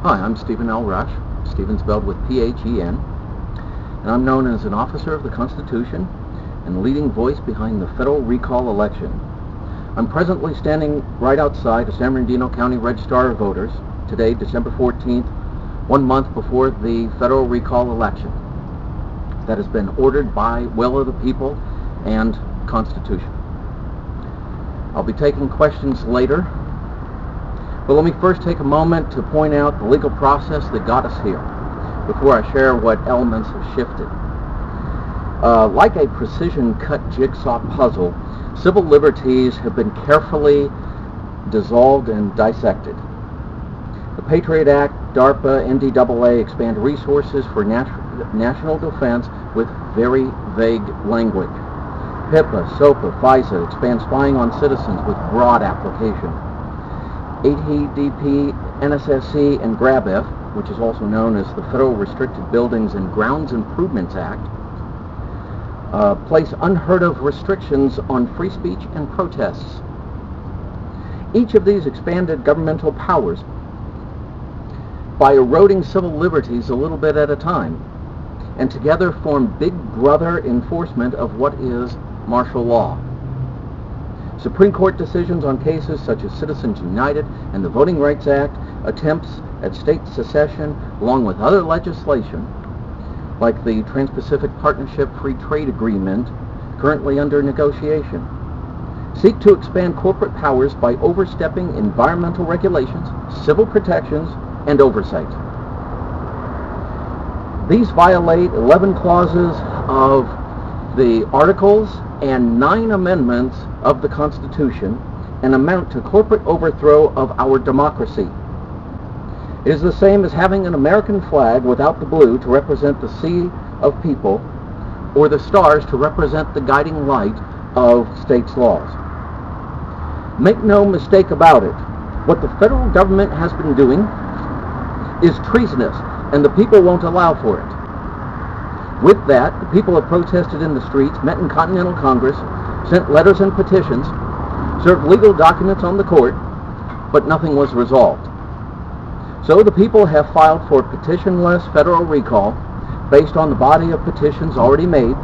Hi, I'm Stephen L. Rush, Stephen spelled with P-H-E-N, and I'm known as an officer of the Constitution and leading voice behind the federal recall election. I'm presently standing right outside the San Bernardino County Registrar of Voters, today, December 14th, 1 month before the federal recall election that has been ordered by will of the people and Constitution. I'll be taking questions later, but let me first take a moment to point out the legal process that got us here before I share what elements have shifted. Like a precision-cut jigsaw puzzle, civil liberties have been carefully dissolved and dissected. The Patriot Act, DARPA, NDAA expand resources for national defense with very vague language. HIPAA, SOPA, FISA expand spying on citizens with broad application. ATDP, NSSC, and GRABF, which is also known as the Federal Restricted Buildings and Grounds Improvements Act, place unheard of restrictions on free speech and protests. Each of these expanded governmental powers by eroding civil liberties a little bit at a time, and together form Big Brother enforcement of what is martial law. Supreme Court decisions on cases such as Citizens United and the Voting Rights Act, attempts at state secession, along with other legislation, like the Trans-Pacific Partnership Free Trade Agreement, currently under negotiation, seek to expand corporate powers by overstepping environmental regulations, civil protections, and oversight. These violate 11 clauses of the Articles and 9 amendments of the Constitution and amount to corporate overthrow of our democracy. It is the same as having an American flag without the blue to represent the sea of people, or the stars to represent the guiding light of states' laws. Make no mistake about it, what the federal government has been doing is treasonous, and the people won't allow for it. With that, the people have protested in the streets, met in Continental Congress, sent letters and petitions, served legal documents on the court, but nothing was resolved. So the people have filed for petitionless federal recall based on the body of petitions already made,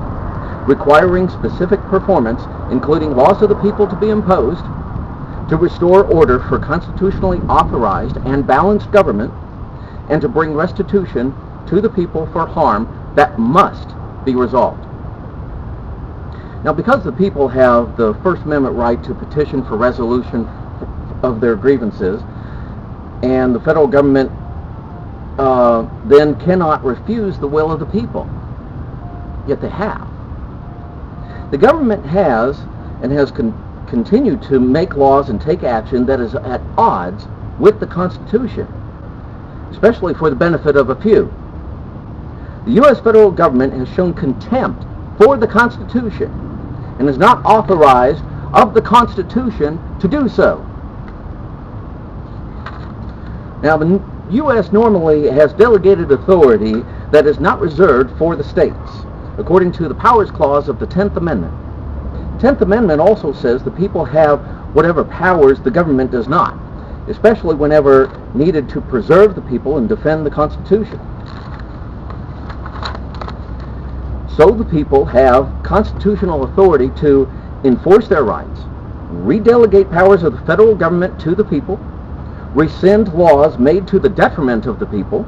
requiring specific performance, including laws of the people to be imposed, to restore order for constitutionally authorized and balanced government, and to bring restitution to the people for harm that must be resolved. Now, because the people have the First Amendment right to petition for resolution of their grievances, and the federal government then cannot refuse the will of the people, yet they have. The government has and has continued to make laws and take action that is at odds with the Constitution, especially for the benefit of a few. The U.S. federal government has shown contempt for the Constitution and is not authorized of the Constitution to do so. Now, the U.S. normally has delegated authority that is not reserved for the states, according to the Powers Clause of the 10th Amendment. The 10th Amendment also says the people have whatever powers the government does not, especially whenever needed to preserve the people and defend the Constitution. So the people have constitutional authority to enforce their rights, redelegate powers of the federal government to the people, rescind laws made to the detriment of the people,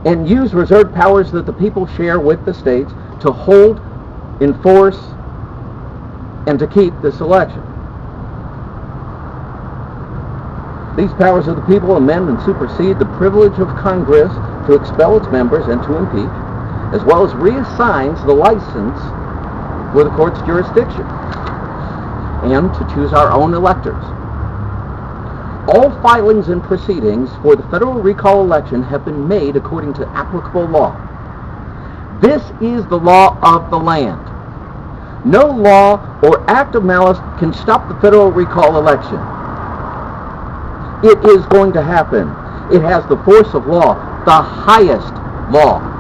and use reserved powers that the people share with the states to hold, enforce, and to keep this election. These powers of the people amend and supersede the privilege of Congress to expel its members and to impeach, as well as reassigns the license for the court's jurisdiction and to choose our own electors. All filings and proceedings for the federal recall election have been made according to applicable law. This is the law of the land. No law or act of malice can stop the federal recall election. It is going to happen. It has the force of law, the highest law.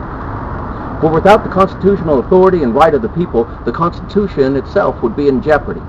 For without the constitutional authority and right of the people, the Constitution itself would be in jeopardy.